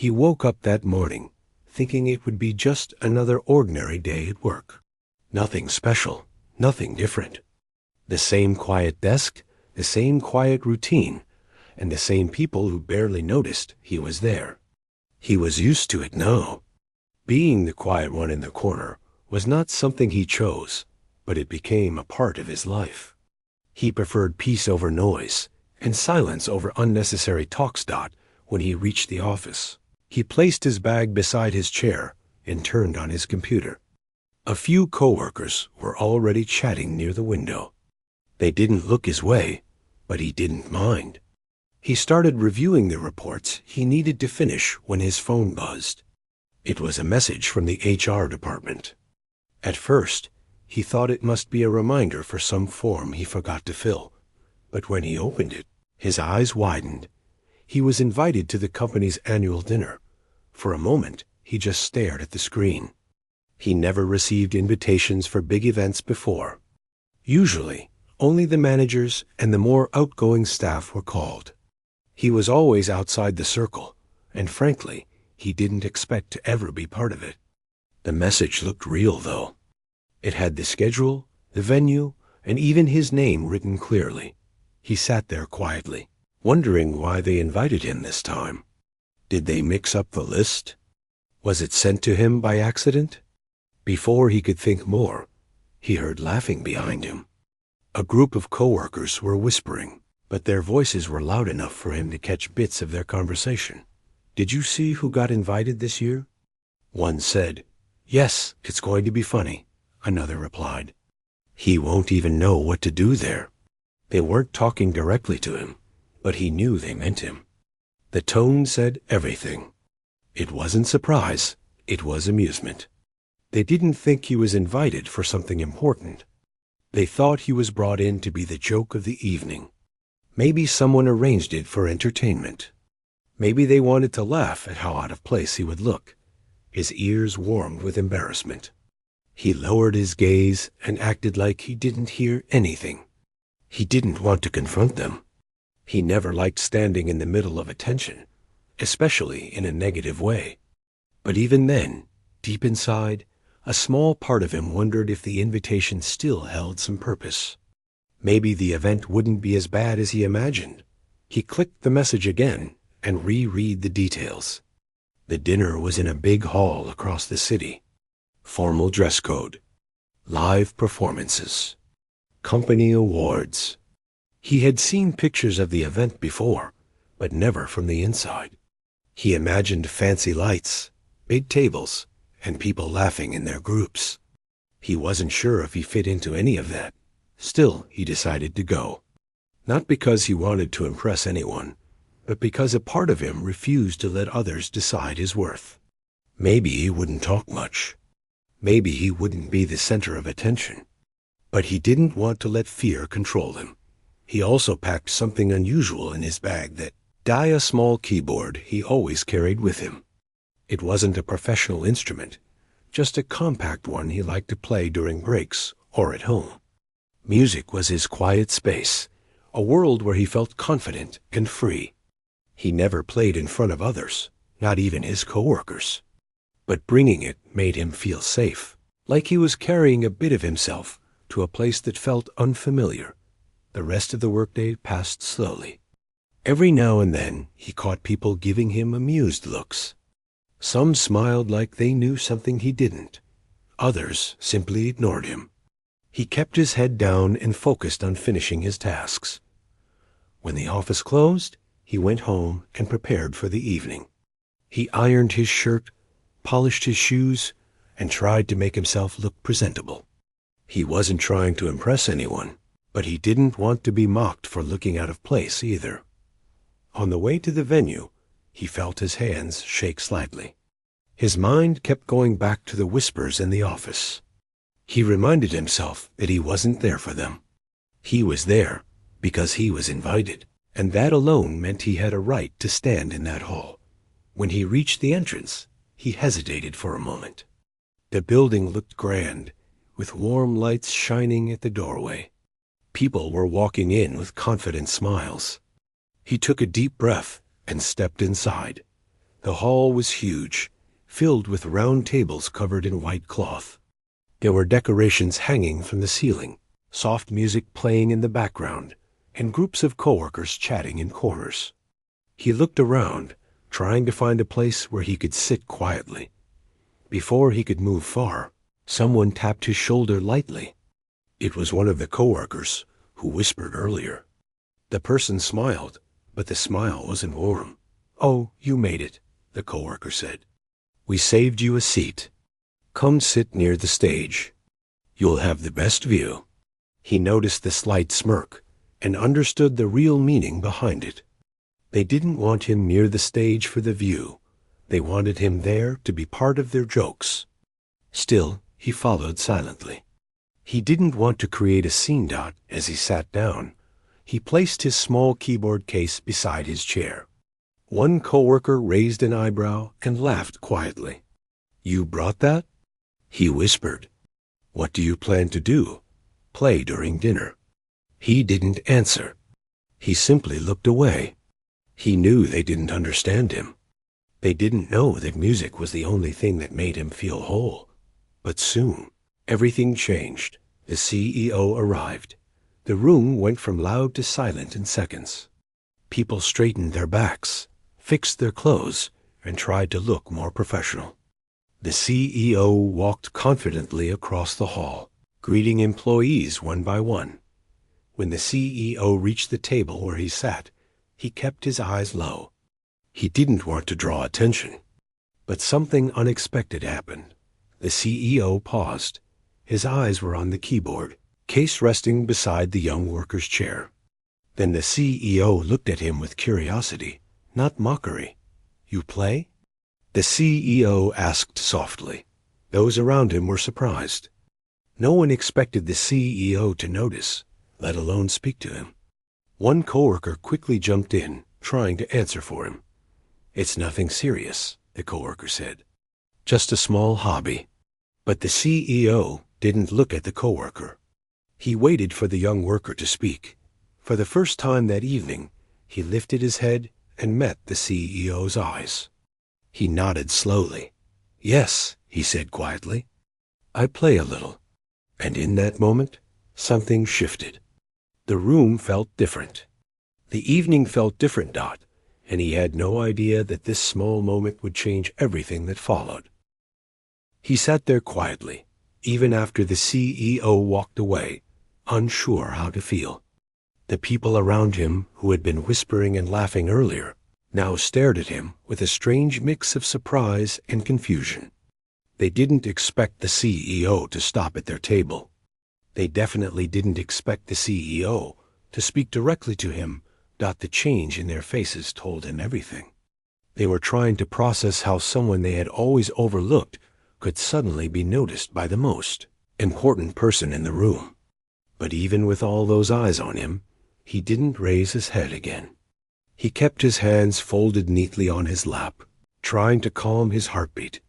He woke up that morning, thinking it would be just another ordinary day at work. Nothing special, nothing different. The same quiet desk, the same quiet routine, and the same people who barely noticed he was there. He was used to it now. Being the quiet one in the corner was not something he chose, but it became a part of his life. He preferred peace over noise, and silence over unnecessary talks. When he reached the office, he placed his bag beside his chair and turned on his computer. A few coworkers were already chatting near the window. They didn't look his way, but he didn't mind. He started reviewing the reports he needed to finish when his phone buzzed. It was a message from the HR department. At first, he thought it must be a reminder for some form he forgot to fill, but when he opened it, his eyes widened. He was invited to the company's annual dinner. For a moment, he just stared at the screen. He never received invitations for big events before. Usually, only the managers and the more outgoing staff were called. He was always outside the circle, and frankly, he didn't expect to ever be part of it. The message looked real, though. It had the schedule, the venue, and even his name written clearly. He sat there quietly, wondering why they invited him this time. Did they mix up the list? Was it sent to him by accident? Before he could think more, he heard laughing behind him. A group of coworkers were whispering, but their voices were loud enough for him to catch bits of their conversation. "Did you see who got invited this year?" One said. "Yes, it's going to be funny," another replied. He won't even know what to do there. They weren't talking directly to him, but he knew they meant him. The tone said everything. It wasn't surprise, it was amusement. They didn't think he was invited for something important. They thought he was brought in to be the joke of the evening. Maybe someone arranged it for entertainment. Maybe they wanted to laugh at how out of place he would look. His ears warmed with embarrassment. He lowered his gaze and acted like he didn't hear anything. He didn't want to confront them. He never liked standing in the middle of attention, especially in a negative way. But even then, deep inside, a small part of him wondered if the invitation still held some purpose. Maybe the event wouldn't be as bad as he imagined. He clicked the message again and reread the details. The dinner was in a big hall across the city. Formal dress code. Live performances. Company awards. He had seen pictures of the event before, but never from the inside. He imagined fancy lights, big tables, and people laughing in their groups. He wasn't sure if he fit into any of that. Still, he decided to go. Not because he wanted to impress anyone, but because a part of him refused to let others decide his worth. Maybe he wouldn't talk much. Maybe he wouldn't be the center of attention. But he didn't want to let fear control him. He also packed something unusual in his bag, a small keyboard he always carried with him. It wasn't a professional instrument, just a compact one he liked to play during breaks or at home. Music was his quiet space, a world where he felt confident and free. He never played in front of others, not even his coworkers. But bringing it made him feel safe, like he was carrying a bit of himself to a place that felt unfamiliar. The rest of the workday passed slowly. Every now and then he caught people giving him amused looks. Some smiled like they knew something he didn't. Others simply ignored him. He kept his head down and focused on finishing his tasks. When the office closed, he went home and prepared for the evening. He ironed his shirt, polished his shoes, and tried to make himself look presentable. He wasn't trying to impress anyone, but he didn't want to be mocked for looking out of place either. On the way to the venue, he felt his hands shake slightly. His mind kept going back to the whispers in the office. He reminded himself that he wasn't there for them. He was there because he was invited, and that alone meant he had a right to stand in that hall. When he reached the entrance, he hesitated for a moment. The building looked grand, with warm lights shining at the doorway. People were walking in with confident smiles. He took a deep breath and stepped inside. The hall was huge, filled with round tables covered in white cloth. There were decorations hanging from the ceiling, soft music playing in the background, and groups of coworkers chatting in corners. He looked around, trying to find a place where he could sit quietly. Before he could move far, someone tapped his shoulder lightly. It was one of the coworkers who whispered earlier. The person smiled, but the smile wasn't warm. "Oh, you made it," the coworker said. "We saved you a seat. Come sit near the stage. You'll have the best view." He noticed the slight smirk and understood the real meaning behind it. They didn't want him near the stage for the view. They wanted him there to be part of their jokes. Still, he followed silently. He didn't want to create a scene. As he sat down, he placed his small keyboard case beside his chair. One coworker raised an eyebrow and laughed quietly. "You brought that?" he whispered. "What do you plan to do? Play during dinner?" He didn't answer. He simply looked away. He knew they didn't understand him. They didn't know that music was the only thing that made him feel whole. But soon, everything changed. The CEO arrived. The room went from loud to silent in seconds. People straightened their backs, fixed their clothes, and tried to look more professional. The CEO walked confidently across the hall, greeting employees one by one. When the CEO reached the table where he sat, he kept his eyes low. He didn't want to draw attention. But something unexpected happened. The CEO paused. His eyes were on the keyboard, case resting beside the young worker's chair. Then the CEO looked at him with curiosity, not mockery. "You play?" the CEO asked softly. Those around him were surprised. No one expected the CEO to notice, let alone speak to him. One coworker quickly jumped in, trying to answer for him. "It's nothing serious," the coworker said. "Just a small hobby." But the CEO didn't look at the coworker. He waited for the young worker to speak. For the first time that evening, he lifted his head and met the CEO's eyes. He nodded slowly. "Yes," he said quietly. "I play a little." And in that moment, something shifted. The room felt different. The evening felt different, and he had no idea that this small moment would change everything that followed. He sat there quietly, even after the CEO walked away, unsure how to feel. The people around him, who had been whispering and laughing earlier, now stared at him with a strange mix of surprise and confusion. They didn't expect the CEO to stop at their table. They definitely didn't expect the CEO to speak directly to him. The change in their faces told him everything. They were trying to process how someone they had always overlooked could suddenly be noticed by the most important person in the room. But even with all those eyes on him, he didn't raise his head again. He kept his hands folded neatly on his lap, trying to calm his heartbeat.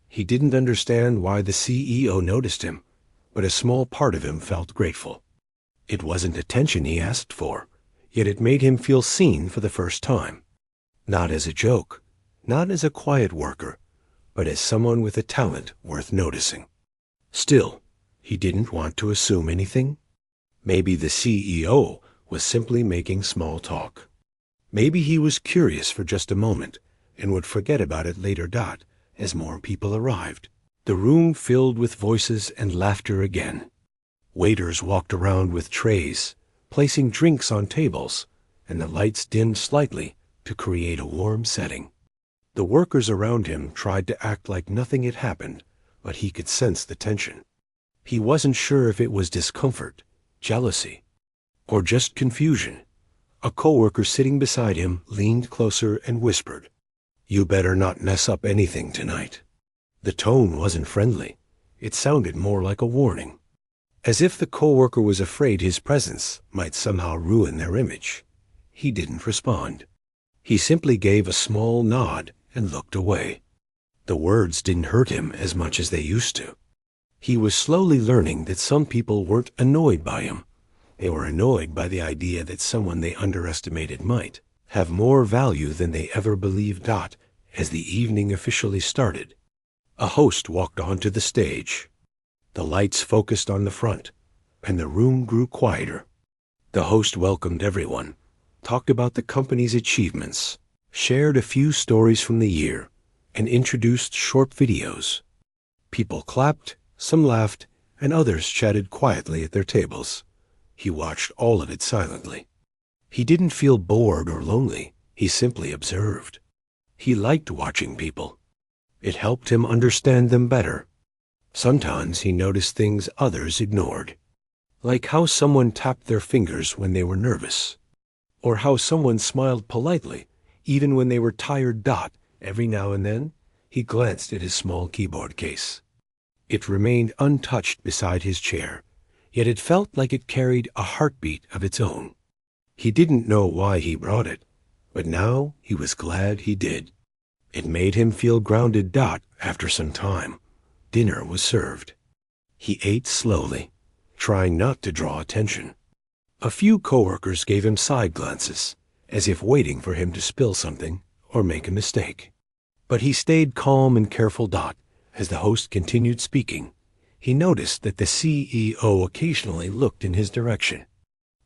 He didn't understand why the CEO noticed him, but a small part of him felt grateful. It wasn't attention he asked for, yet it made him feel seen for the first time. Not as a joke, not as a quiet worker, but as someone with a talent worth noticing. Still, he didn't want to assume anything. Maybe the CEO was simply making small talk. Maybe he was curious for just a moment and would forget about it later. As more people arrived, the room filled with voices and laughter again. Waiters walked around with trays, placing drinks on tables, and the lights dimmed slightly to create a warm setting. The workers around him tried to act like nothing had happened, but he could sense the tension. He wasn't sure if it was discomfort, jealousy, or just confusion. A coworker sitting beside him leaned closer and whispered, "You better not mess up anything tonight." The tone wasn't friendly. It sounded more like a warning, as if the coworker was afraid his presence might somehow ruin their image. He didn't respond. He simply gave a small nod and looked away. The words didn't hurt him as much as they used to. He was slowly learning that some people weren't annoyed by him. They were annoyed by the idea that someone they underestimated might have more value than they ever believed. as the evening officially started. A host walked onto the stage. The lights focused on the front, and the room grew quieter. The host welcomed everyone, talked about the company's achievements, shared a few stories from the year, and introduced short videos. People clapped, some laughed, and others chatted quietly at their tables. He watched all of it silently. He didn't feel bored or lonely. He simply observed. He liked watching people. It helped him understand them better. Sometimes he noticed things others ignored, like how someone tapped their fingers when they were nervous, or how someone smiled politely even when they were tired. Every now and then, he glanced at his small keyboard case. It remained untouched beside his chair, yet it felt like it carried a heartbeat of its own. He didn't know why he brought it, but now he was glad he did. It made him feel grounded. After some time, dinner was served. He ate slowly, trying not to draw attention. A few coworkers gave him side glances, as if waiting for him to spill something or make a mistake. But he stayed calm and careful. As the host continued speaking, he noticed that the CEO occasionally looked in his direction,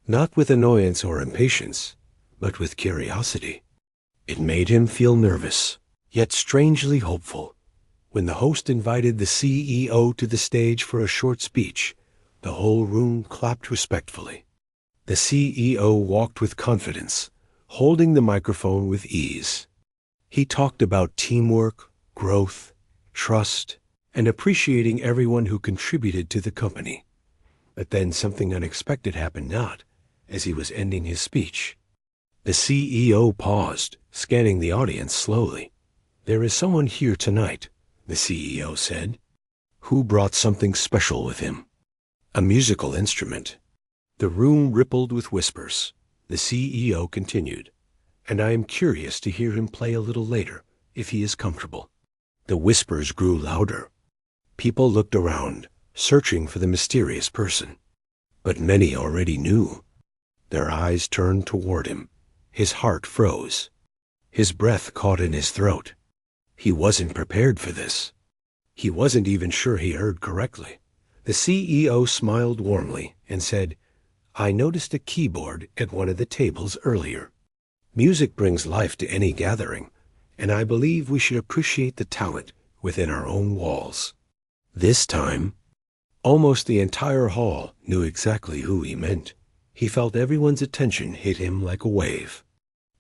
not with annoyance or impatience, but with curiosity. It made him feel nervous, yet strangely hopeful. When the host invited the CEO to the stage for a short speech, the whole room clapped respectfully. The CEO walked with confidence, holding the microphone with ease. He talked about teamwork, growth, trust, and appreciating everyone who contributed to the company. But then something unexpected happened. As he was ending his speech, the CEO paused, scanning the audience slowly. "There is someone here tonight," the CEO said, "who brought something special with him. A musical instrument." The room rippled with whispers. The CEO continued, "And I am curious to hear him play a little later, if he is comfortable." The whispers grew louder. People looked around, searching for the mysterious person. But many already knew. Their eyes turned toward him. His heart froze. His breath caught in his throat. He wasn't prepared for this. He wasn't even sure he heard correctly. The CEO smiled warmly and said, "I noticed a keyboard at one of the tables earlier. Music brings life to any gathering, and I believe we should appreciate the talent within our own walls." This time, almost the entire hall knew exactly who he meant. He felt everyone's attention hit him like a wave.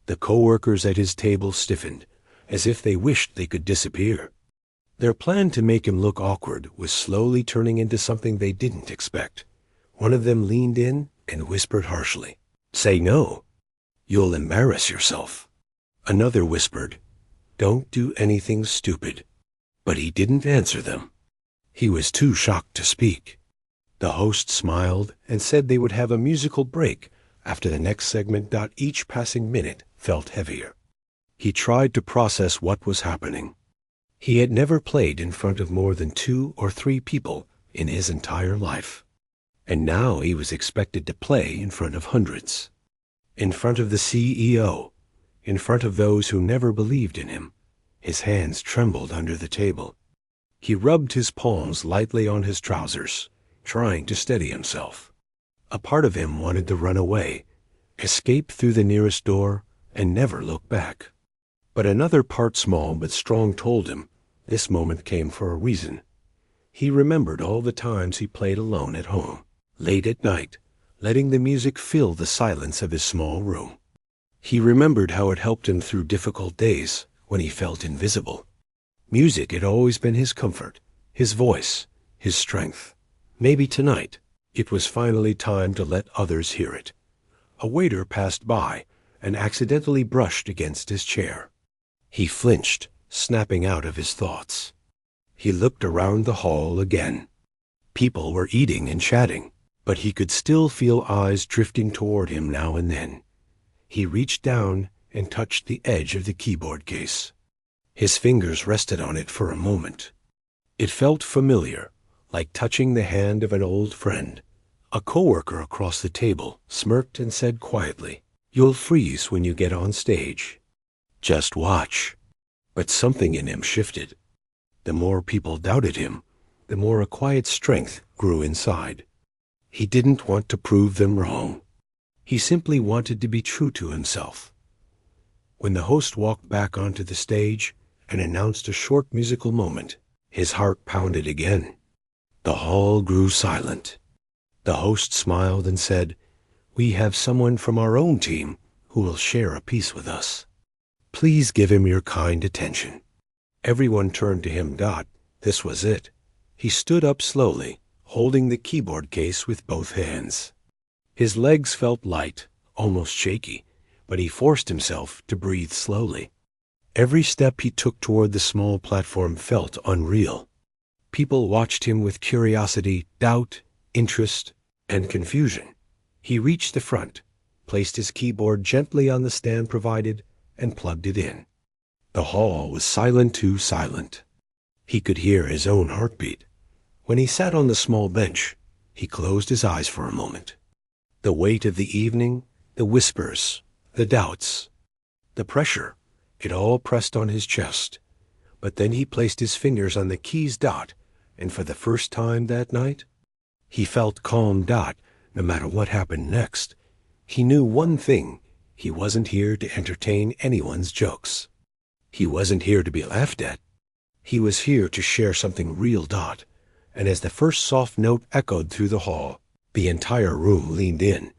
The coworkers at his table stiffened, as if they wished they could disappear. Their plan to make him look awkward was slowly turning into something they didn't expect. One of them leaned in and whispered harshly, "Say no. You'll embarrass yourself." Another whispered, "Don't do anything stupid." But he didn't answer them. He was too shocked to speak. The host smiled and said they would have a musical break after the next segment. Each passing minute felt heavier. He tried to process what was happening. He had never played in front of more than 2 or 3 people in his entire life. And now he was expected to play in front of hundreds. In front of the CEO, in front of those who never believed in him. His hands trembled under the table. He rubbed his palms lightly on his trousers, trying to steady himself. A part of him wanted to run away, escape through the nearest door, and never look back. But another part, small but strong, told him this moment came for a reason. He remembered all the times he played alone at home, late at night, letting the music fill the silence of his small room. He remembered how it helped him through difficult days when he felt invisible. Music had always been his comfort, his voice, his strength. Maybe tonight it was finally time to let others hear it. A waiter passed by and accidentally brushed against his chair. He flinched, snapping out of his thoughts. He looked around the hall again. People were eating and chatting, but he could still feel eyes drifting toward him now and then. He reached down and touched the edge of the keyboard case. His fingers rested on it for a moment. It felt familiar, like touching the hand of an old friend. A coworker across the table smirked and said quietly, "You'll freeze when you get on stage. Just watch." But something in him shifted. The more people doubted him, the more a quiet strength grew inside. He didn't want to prove them wrong. He simply wanted to be true to himself. When the host walked back onto the stage and announced a short musical moment, his heart pounded again. The hall grew silent. The host smiled and said, "We have someone from our own team who will share a piece with us. Please give him your kind attention." Everyone turned to him. This was it. He stood up slowly, holding the keyboard case with both hands. His legs felt light, almost shaky, but he forced himself to breathe slowly. Every step he took toward the small platform felt unreal. People watched him with curiosity, doubt, interest, and confusion. He reached the front, placed his keyboard gently on the stand provided, and plugged it in. The hall was silent, too silent. He could hear his own heartbeat. When he sat on the small bench, he closed his eyes for a moment. The weight of the evening, the whispers, the doubts, the pressure, it all pressed on his chest. But then he placed his fingers on the keys. And for the first time that night, he felt calm. No matter what happened next, he knew one thing: he wasn't here to entertain anyone's jokes. He wasn't here to be laughed at. He was here to share something real. And as the first soft note echoed through the hall, the entire room leaned in,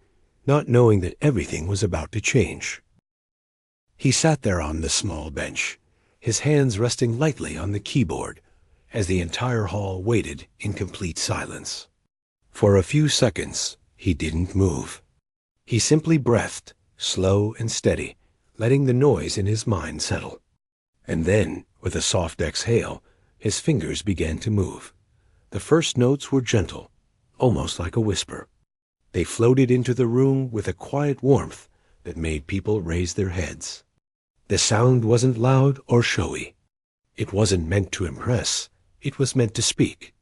not knowing that everything was about to change. He sat there on the small bench, his hands resting lightly on the keyboard, as the entire hall waited in complete silence. For a few seconds, he didn't move. He simply breathed, slow and steady, letting the noise in his mind settle. And then, with a soft exhale, his fingers began to move. The first notes were gentle, almost like a whisper. They floated into the room with a quiet warmth that made people raise their heads. The sound wasn't loud or showy. It wasn't meant to impress. It was meant to speak.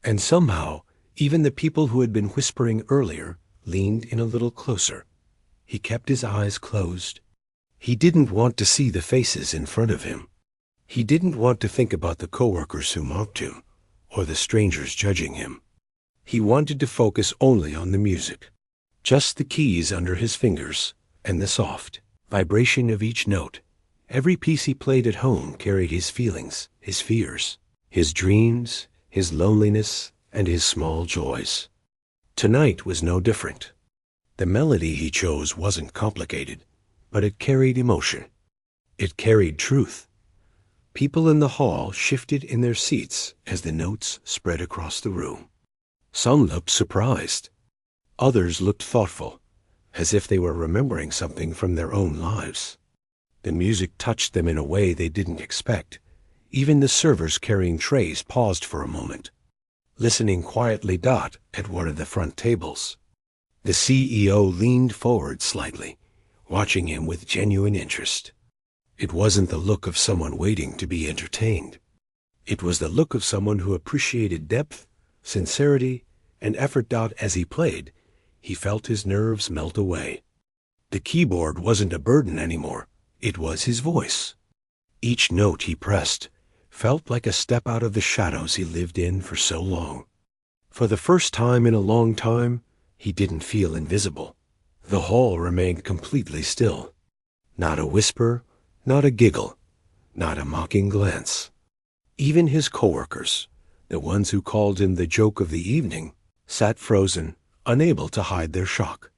And somehow, even the people who had been whispering earlier leaned in a little closer. He kept his eyes closed. He didn't want to see the faces in front of him. He didn't want to think about the coworkers who mocked him, or the strangers judging him. He wanted to focus only on the music, just the keys under his fingers, and the soft vibration of each note. Every piece he played at home carried his feelings, his fears, his dreams, his loneliness, and his small joys. Tonight was no different. The melody he chose wasn't complicated, but it carried emotion. It carried truth. People in the hall shifted in their seats as the notes spread across the room. Some looked surprised. Others looked thoughtful, as if they were remembering something from their own lives. The music touched them in a way they didn't expect. Even the servers carrying trays paused for a moment, listening quietly. At one of the front tables, the CEO leaned forward slightly, watching him with genuine interest. It wasn't the look of someone waiting to be entertained. It was the look of someone who appreciated depth, sincerity, and effort. As he played, he felt his nerves melt away. The keyboard wasn't a burden anymore. It was his voice. Each note he pressed felt like a step out of the shadows he lived in for so long. For the first time in a long time, he didn't feel invisible. The hall remained completely still. Not a whisper, not a giggle, not a mocking glance. Even his coworkers, the ones who called him the joke of the evening, sat frozen, unable to hide their shock.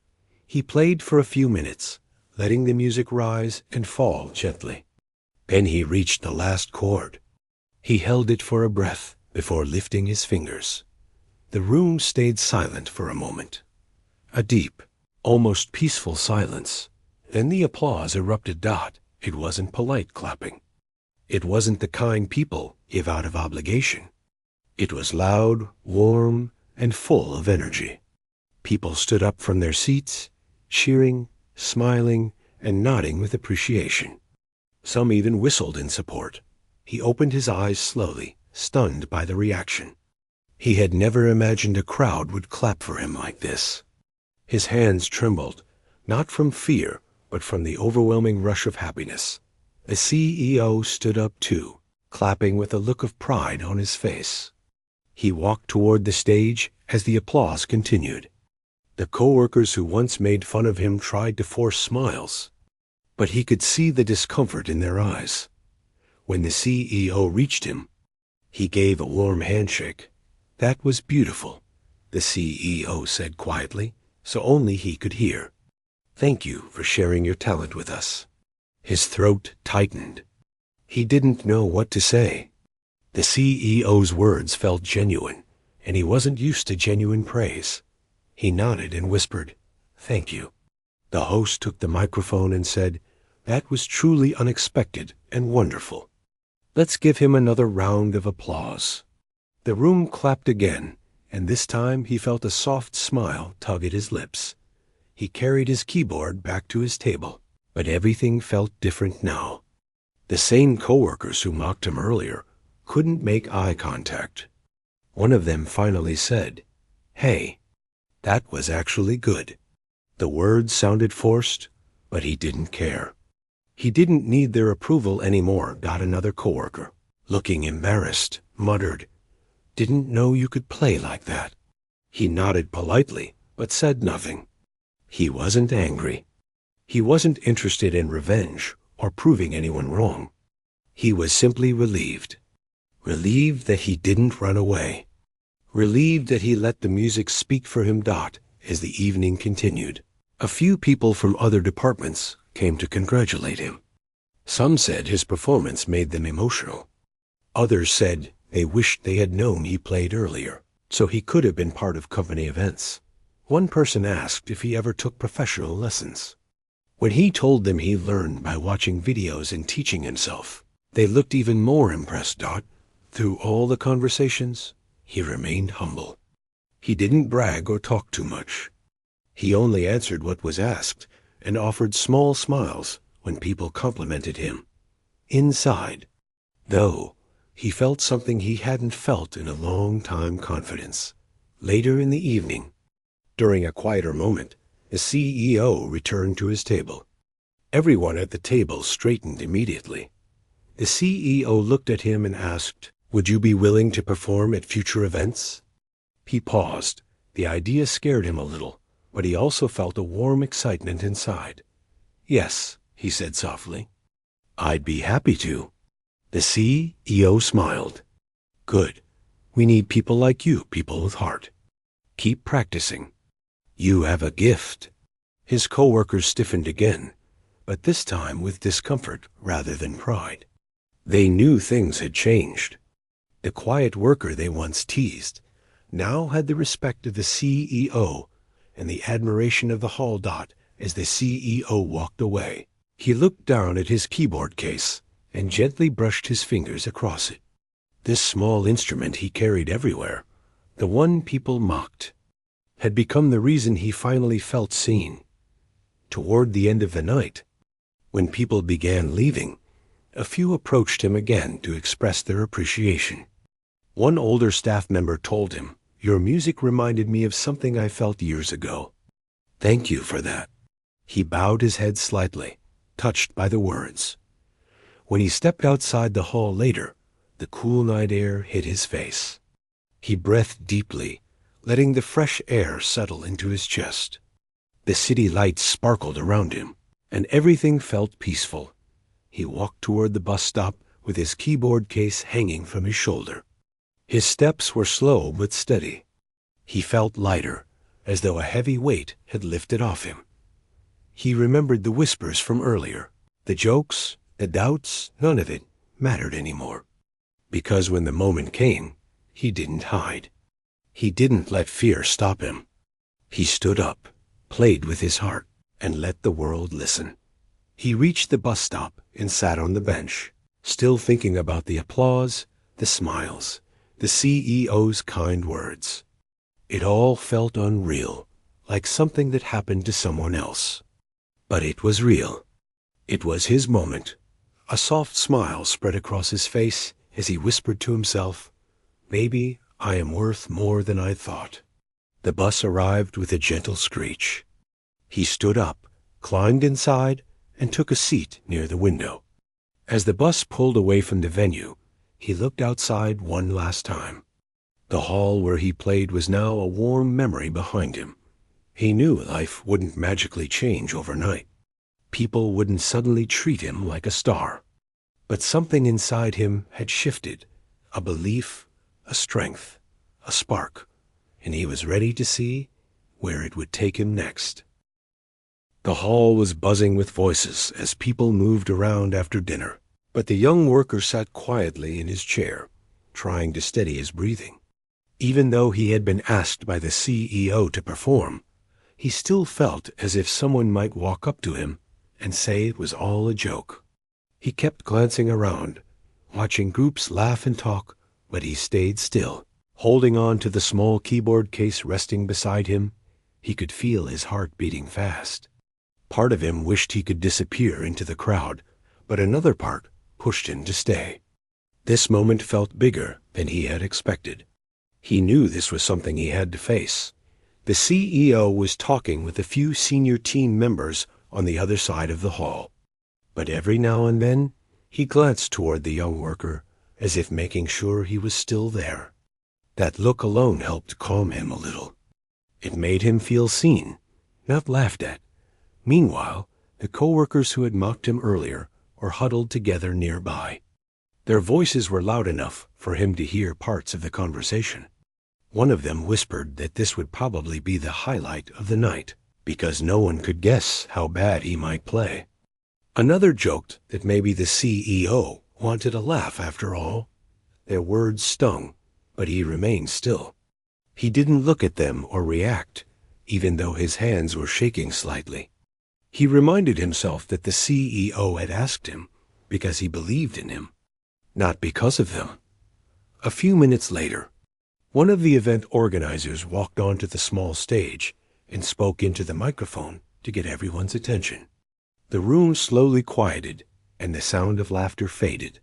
He played for a few minutes, letting the music rise and fall gently. Then he reached the last chord. He held it for a breath before lifting his fingers. The room stayed silent for a moment. A deep, almost peaceful silence. Then the applause erupted. It wasn't polite clapping. It wasn't the kind people give out of obligation. It was loud, warm, and full of energy. People stood up from their seats, cheering, smiling, and nodding with appreciation. Some even whistled in support. He opened his eyes slowly, stunned by the reaction. He had never imagined a crowd would clap for him like this. His hands trembled, not from fear, but from the overwhelming rush of happiness. The CEO stood up too, clapping with a look of pride on his face. He walked toward the stage as the applause continued. The coworkers who once made fun of him tried to force smiles, but he could see the discomfort in their eyes. When the CEO reached him, he gave a warm handshake. "That was beautiful," the CEO said quietly, so only he could hear. "Thank you for sharing your talent with us." His throat tightened. He didn't know what to say. The CEO's words felt genuine, and he wasn't used to genuine praise. He nodded and whispered, "Thank you." The host took the microphone and said, "That was truly unexpected and wonderful. Let's give him another round of applause." The room clapped again, and this time he felt a soft smile tug at his lips. He carried his keyboard back to his table, but everything felt different now. The same coworkers who mocked him earlier couldn't make eye contact. One of them finally said, "Hey, that was actually good." The words sounded forced, but he didn't care. He didn't need their approval anymore, got another coworker. Looking embarrassed, muttered, "Didn't know you could play like that." He nodded politely, but said nothing. He wasn't angry. He wasn't interested in revenge or proving anyone wrong. He was simply relieved. Relieved that he didn't run away. Relieved that he let the music speak for him. As the evening continued, a few people from other departments came to congratulate him. Some said his performance made them emotional. Others said they wished they had known he played earlier, so he could have been part of company events. One person asked if he ever took professional lessons. When he told them he learned by watching videos and teaching himself, they looked even more impressed. Through all the conversations, he remained humble. He didn't brag or talk too much. He only answered what was asked and offered small smiles when people complimented him. Inside, though, he felt something he hadn't felt in a long time: confidence. Later in the evening, during a quieter moment, the CEO returned to his table. Everyone at the table straightened immediately. The CEO looked at him and asked, "Would you be willing to perform at future events?" He paused. The idea scared him a little, but he also felt a warm excitement inside. "Yes," he said softly. "I'd be happy to." The CEO smiled. "Good. We need people like you, people with heart. Keep practicing. You have a gift." His coworkers stiffened again, but this time with discomfort rather than pride. They knew things had changed. The quiet worker they once teased now had the respect of the CEO and the admiration of the hall. As the CEO walked away, he looked down at his keyboard case and gently brushed his fingers across it. This small instrument he carried everywhere, the one people mocked, had become the reason he finally felt seen. Toward the end of the night, when people began leaving, a few approached him again to express their appreciation. One older staff member told him, "Your music reminded me of something I felt years ago. Thank you for that." He bowed his head slightly, touched by the words. When he stepped outside the hall later, the cool night air hit his face. He breathed deeply, letting the fresh air settle into his chest. The city lights sparkled around him, and everything felt peaceful. He walked toward the bus stop with his keyboard case hanging from his shoulder. His steps were slow but steady. He felt lighter, as though a heavy weight had lifted off him. He remembered the whispers from earlier, the jokes, the doubts. None of it mattered anymore. Because when the moment came, he didn't hide. He didn't let fear stop him. He stood up, played with his heart, and let the world listen. He reached the bus stop and sat on the bench, still thinking about the applause, the smiles, the CEO's kind words. It all felt unreal, like something that happened to someone else. But it was real. It was his moment. A soft smile spread across his face as he whispered to himself, "Maybe I am worth more than I thought." The bus arrived with a gentle screech. He stood up, climbed inside, and took a seat near the window. As the bus pulled away from the venue, he looked outside one last time. The hall where he played was now a warm memory behind him. He knew life wouldn't magically change overnight. People wouldn't suddenly treat him like a star. But something inside him had shifted, a belief, a strength, a spark, and he was ready to see where it would take him next. The hall was buzzing with voices as people moved around after dinner, but the young worker sat quietly in his chair, trying to steady his breathing. Even though he had been asked by the CEO to perform, he still felt as if someone might walk up to him and say it was all a joke. He kept glancing around, watching groups laugh and talk, but he stayed still. Holding on to the small keyboard case resting beside him, he could feel his heart beating fast. Part of him wished he could disappear into the crowd, but another part pushed him to stay. This moment felt bigger than he had expected. He knew this was something he had to face. The CEO was talking with a few senior team members on the other side of the hall. But every now and then, he glanced toward the young worker, as if making sure he was still there. That look alone helped calm him a little. It made him feel seen, not laughed at. Meanwhile, the coworkers who had mocked him earlier were huddled together nearby. Their voices were loud enough for him to hear parts of the conversation. One of them whispered that this would probably be the highlight of the night, because no one could guess how bad he might play. Another joked that maybe the CEO wanted a laugh after all. Their words stung, but he remained still. He didn't look at them or react, even though his hands were shaking slightly. He reminded himself that the CEO had asked him because he believed in him, not because of them. A few minutes later, one of the event organizers walked onto the small stage and spoke into the microphone to get everyone's attention. The room slowly quieted, and the sound of laughter faded.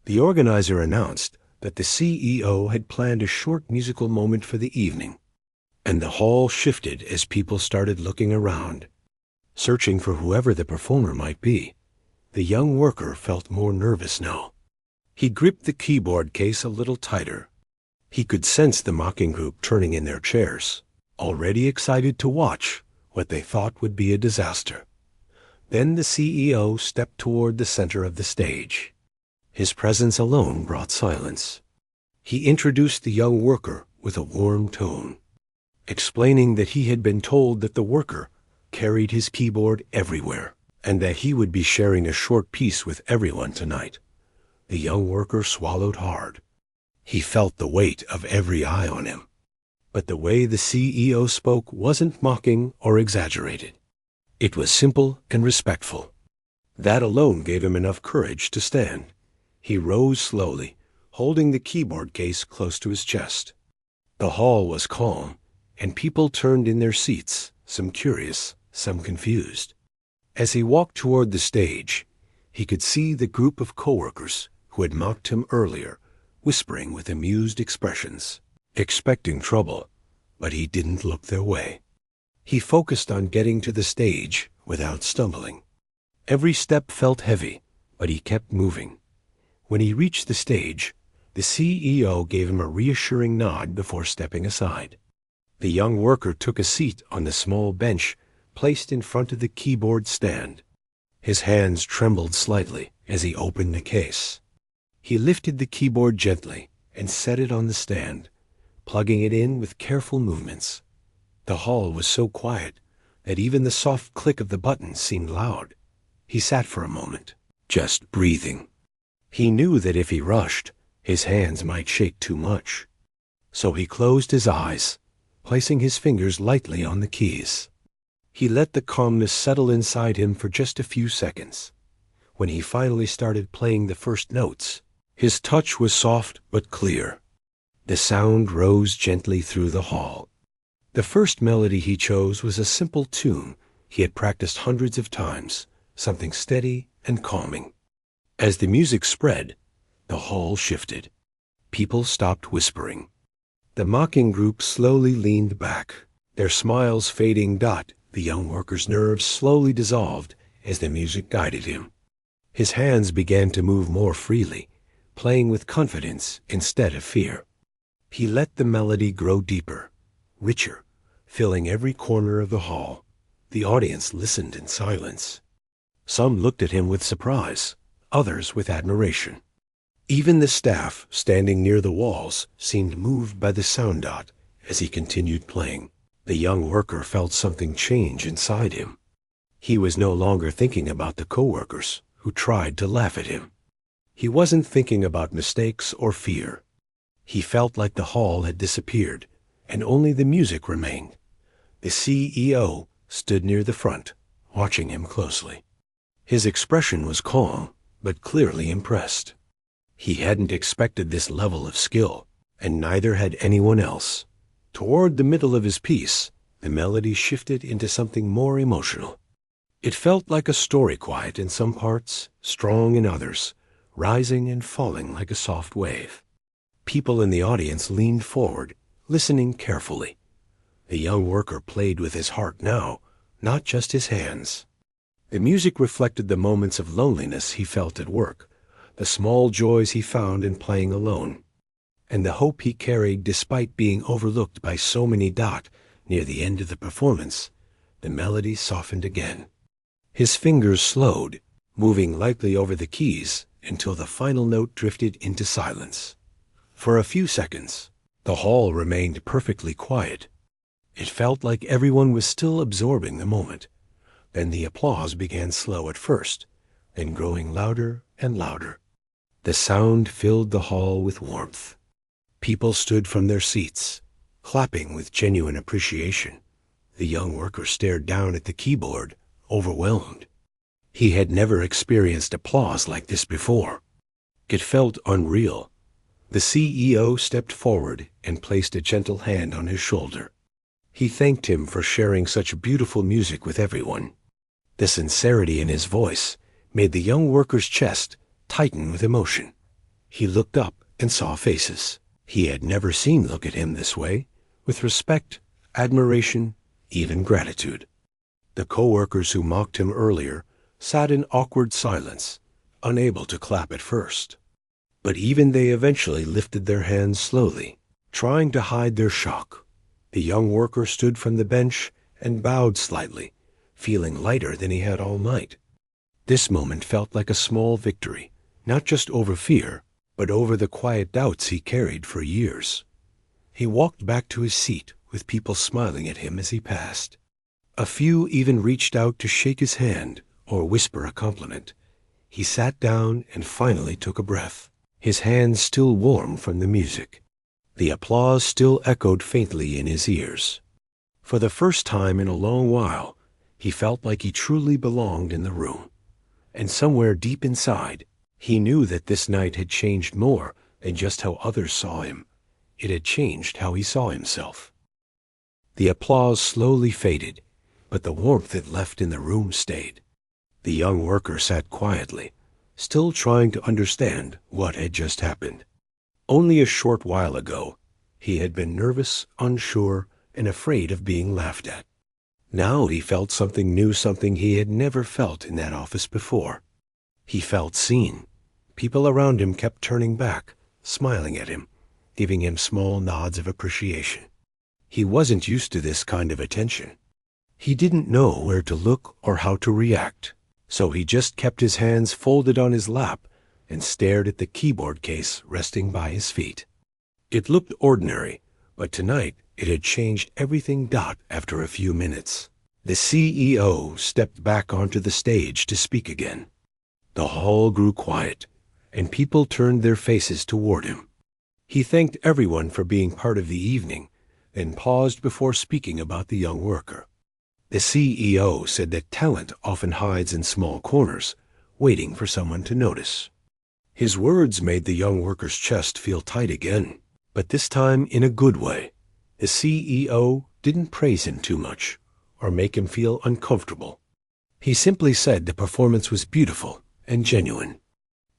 The organizer announced that the CEO had planned a short musical moment for the evening, and the hall shifted as people started looking around, searching for whoever the performer might be. The young worker felt more nervous now. He gripped the keyboard case a little tighter. He could sense the mocking group turning in their chairs, already excited to watch what they thought would be a disaster. Then the CEO stepped toward the center of the stage. His presence alone brought silence. He introduced the young worker with a warm tone, explaining that he had been told that the worker carried his keyboard everywhere, and that he would be sharing a short piece with everyone tonight. The young worker swallowed hard. He felt the weight of every eye on him. But the way the CEO spoke wasn't mocking or exaggerated. It was simple and respectful. That alone gave him enough courage to stand. He rose slowly, holding the keyboard case close to his chest. The hall was calm, and people turned in their seats, some curious, some confused. As he walked toward the stage, he could see the group of coworkers who had mocked him earlier, whispering with amused expressions, expecting trouble, but he didn't look their way. He focused on getting to the stage without stumbling. Every step felt heavy, but he kept moving. When he reached the stage, the CEO gave him a reassuring nod before stepping aside. The young worker took a seat on the small bench placed in front of the keyboard stand. His hands trembled slightly as he opened the case. He lifted the keyboard gently and set it on the stand, plugging it in with careful movements. The hall was so quiet that even the soft click of the button seemed loud. He sat for a moment, just breathing. He knew that if he rushed, his hands might shake too much. So he closed his eyes, placing his fingers lightly on the keys. He let the calmness settle inside him for just a few seconds. When he finally started playing the first notes, his touch was soft but clear. The sound rose gently through the hall. The first melody he chose was a simple tune he had practiced hundreds of times, something steady and calming. As the music spread, the hall shifted. People stopped whispering. The mocking group slowly leaned back, their smiles fading. The young worker's nerves slowly dissolved as the music guided him. His hands began to move more freely, playing with confidence instead of fear. He let the melody grow deeper, richer, filling every corner of the hall. The audience listened in silence. Some looked at him with surprise, others with admiration. Even the staff, standing near the walls, seemed moved by the sound dot as he continued playing. The young worker felt something change inside him. He was no longer thinking about the coworkers who tried to laugh at him. He wasn't thinking about mistakes or fear. He felt like the hall had disappeared, and only the music remained. The CEO stood near the front, watching him closely. His expression was calm, but clearly impressed. He hadn't expected this level of skill, and neither had anyone else. Toward the middle of his piece, the melody shifted into something more emotional. It felt like a story, quiet in some parts, strong in others, rising and falling like a soft wave. People in the audience leaned forward, listening carefully. The young worker played with his heart now, not just his hands. The music reflected the moments of loneliness he felt at work, the small joys he found in playing alone, and the hope he carried despite being overlooked by so many. Near the end of the performance, the melody softened again. His fingers slowed, moving lightly over the keys until the final note drifted into silence. For a few seconds, the hall remained perfectly quiet. It felt like everyone was still absorbing the moment. Then the applause began slow at first, then growing louder and louder. The sound filled the hall with warmth. People stood from their seats, clapping with genuine appreciation. The young worker stared down at the keyboard, overwhelmed. He had never experienced applause like this before. It felt unreal. The CEO stepped forward and placed a gentle hand on his shoulder. He thanked him for sharing such beautiful music with everyone. The sincerity in his voice made the young worker's chest tighten with emotion. He looked up and saw faces he had never seen look at him this way, with respect, admiration, even gratitude. The co-workers who mocked him earlier sat in awkward silence, unable to clap at first. But even they eventually lifted their hands slowly, trying to hide their shock. The young worker stood from the bench and bowed slightly, feeling lighter than he had all night. This moment felt like a small victory, not just over fear, but over the quiet doubts he carried for years. He walked back to his seat with people smiling at him as he passed. A few even reached out to shake his hand or whisper a compliment. He sat down and finally took a breath, his hands still warm from the music. The applause still echoed faintly in his ears. For the first time in a long while, he felt like he truly belonged in the room. And somewhere deep inside, he knew that this night had changed more than just how others saw him. It had changed how he saw himself. The applause slowly faded, but the warmth it left in the room stayed. The young worker sat quietly, still trying to understand what had just happened. Only a short while ago, he had been nervous, unsure, and afraid of being laughed at. Now he felt something new, something he had never felt in that office before. He felt seen. People around him kept turning back, smiling at him, giving him small nods of appreciation. He wasn't used to this kind of attention. He didn't know where to look or how to react, so he just kept his hands folded on his lap and stared at the keyboard case resting by his feet. It looked ordinary, but tonight it had changed everything. After a few minutes, the CEO stepped back onto the stage to speak again. The hall grew quiet, and people turned their faces toward him. He thanked everyone for being part of the evening, then paused before speaking about the young worker. The CEO said that talent often hides in small corners, waiting for someone to notice. His words made the young worker's chest feel tight again, but this time in a good way. The CEO didn't praise him too much or make him feel uncomfortable. He simply said the performance was beautiful and genuine.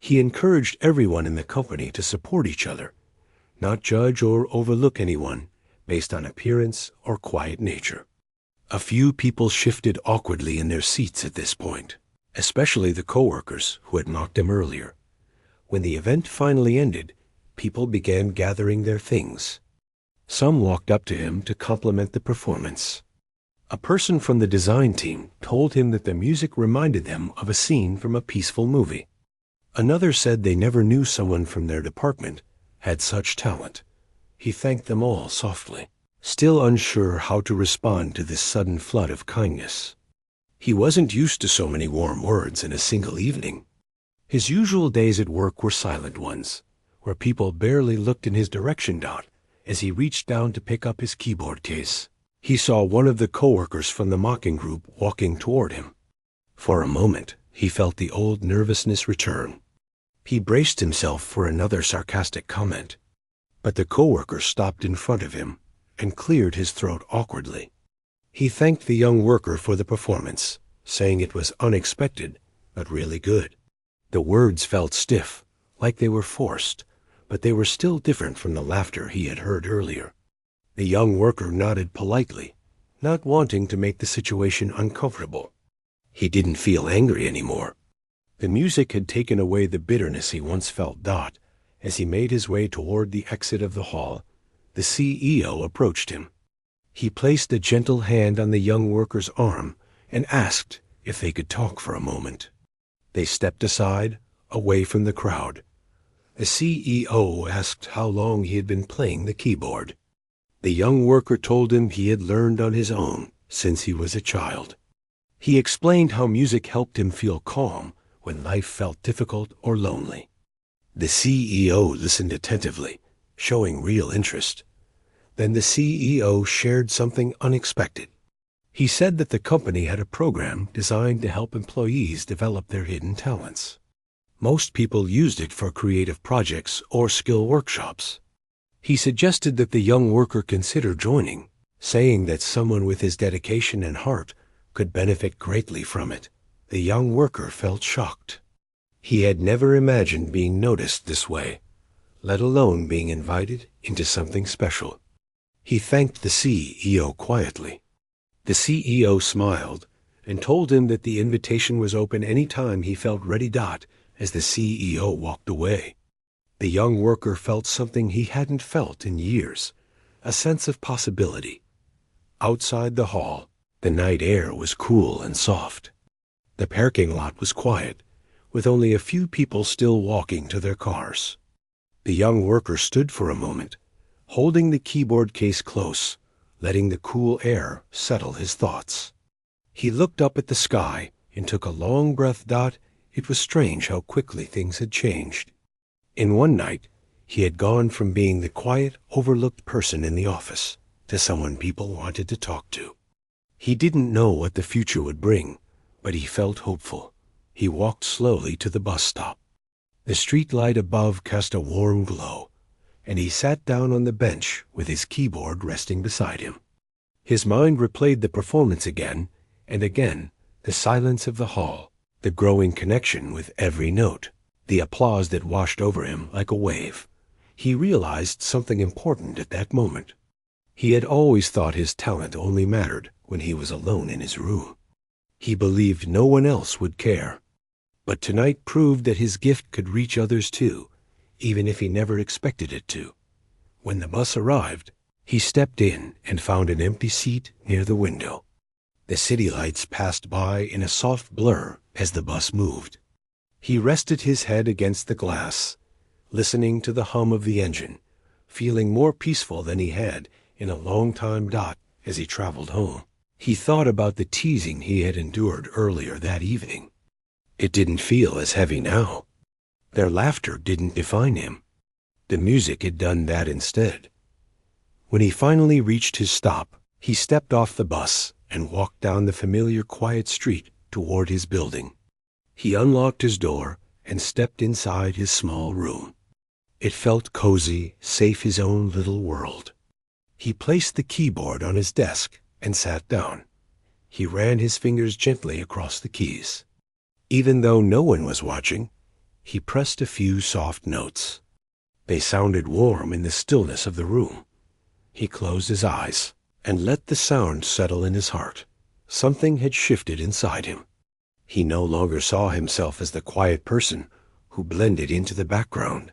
He encouraged everyone in the company to support each other, not judge or overlook anyone based on appearance or quiet nature. A few people shifted awkwardly in their seats at this point, especially the coworkers who had mocked him earlier. When the event finally ended, people began gathering their things. Some walked up to him to compliment the performance. A person from the design team told him that the music reminded them of a scene from a peaceful movie. Another said they never knew someone from their department had such talent. He thanked them all softly, still unsure how to respond to this sudden flood of kindness. He wasn't used to so many warm words in a single evening. His usual days at work were silent ones, where people barely looked in his direction. As he reached down to pick up his keyboard case, he saw one of the coworkers from the mocking group walking toward him. For a moment, he felt the old nervousness return. He braced himself for another sarcastic comment, but the coworker stopped in front of him and cleared his throat awkwardly. He thanked the young worker for the performance, saying it was unexpected, but really good. The words felt stiff, like they were forced, but they were still different from the laughter he had heard earlier. The young worker nodded politely, not wanting to make the situation uncomfortable. He didn't feel angry anymore. The music had taken away the bitterness he once felt. As he made his way toward the exit of the hall, the CEO approached him. He placed a gentle hand on the young worker's arm and asked if they could talk for a moment. They stepped aside, away from the crowd. The CEO asked how long he had been playing the keyboard. The young worker told him he had learned on his own since he was a child. He explained how music helped him feel calm when life felt difficult or lonely. The CEO listened attentively, showing real interest. Then the CEO shared something unexpected. He said that the company had a program designed to help employees develop their hidden talents. Most people used it for creative projects or skill workshops. He suggested that the young worker consider joining, saying that someone with his dedication and heart could benefit greatly from it. The young worker felt shocked. He had never imagined being noticed this way, let alone being invited into something special. He thanked the CEO quietly. The CEO smiled and told him that the invitation was open any time he felt ready. As the CEO walked away, the young worker felt something he hadn't felt in years, a sense of possibility. Outside the hall, the night air was cool and soft. The parking lot was quiet, with only a few people still walking to their cars. The young worker stood for a moment, holding the keyboard case close, letting the cool air settle his thoughts. He looked up at the sky and took a long breath. It was strange how quickly things had changed. In one night, he had gone from being the quiet, overlooked person in the office to someone people wanted to talk to. He didn't know what the future would bring, but he felt hopeful. He walked slowly to the bus stop. The street light above cast a warm glow, and he sat down on the bench with his keyboard resting beside him. His mind replayed the performance again and again, the silence of the hall, the growing connection with every note, the applause that washed over him like a wave. He realized something important at that moment. He had always thought his talent only mattered when he was alone in his room. He believed no one else would care. But tonight proved that his gift could reach others too, even if he never expected it to. When the bus arrived, he stepped in and found an empty seat near the window. The city lights passed by in a soft blur as the bus moved. He rested his head against the glass, listening to the hum of the engine, feeling more peaceful than he had in a long time. As he traveled home, he thought about the teasing he had endured earlier that evening. It didn't feel as heavy now. Their laughter didn't define him. The music had done that instead. When he finally reached his stop, he stepped off the bus and walked down the familiar quiet street toward his building. He unlocked his door and stepped inside his small room. It felt cozy, safe, his own little world. He placed the keyboard on his desk and sat down. He ran his fingers gently across the keys. Even though no one was watching, he pressed a few soft notes. They sounded warm in the stillness of the room. He closed his eyes and let the sound settle in his heart. Something had shifted inside him. He no longer saw himself as the quiet person who blended into the background.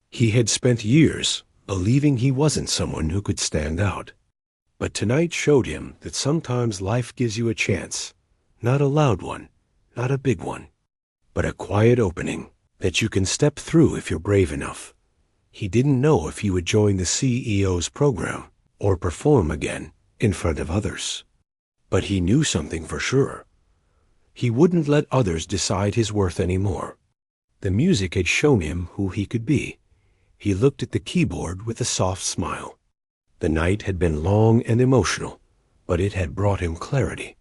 He had spent years believing he wasn't someone who could stand out. But tonight showed him that sometimes life gives you a chance, not a loud one, not a big one, but a quiet opening that you can step through if you're brave enough. He didn't know if he would join the CEO's program or perform again in front of others. But he knew something for sure. He wouldn't let others decide his worth anymore. The music had shown him who he could be. He looked at the keyboard with a soft smile. The night had been long and emotional, but it had brought him clarity.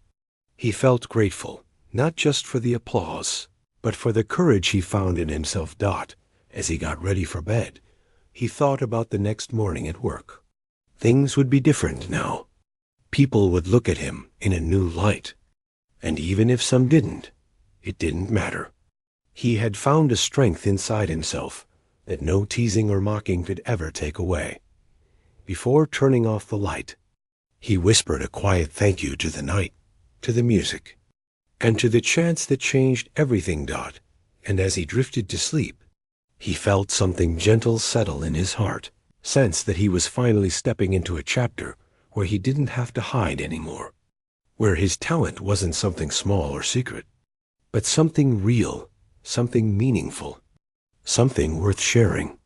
He felt grateful, not just for the applause, but for the courage he found in himself. As he got ready for bed, he thought about the next morning at work. Things would be different now. People would look at him in a new light. And even if some didn't, it didn't matter. He had found a strength inside himself that no teasing or mocking could ever take away. Before turning off the light, he whispered a quiet thank you to the night, to the music, and to the chance that changed everything. And as he drifted to sleep, he felt something gentle settle in his heart, sensed that he was finally stepping into a chapter where he didn't have to hide anymore, where his talent wasn't something small or secret, but something real, something meaningful, something worth sharing.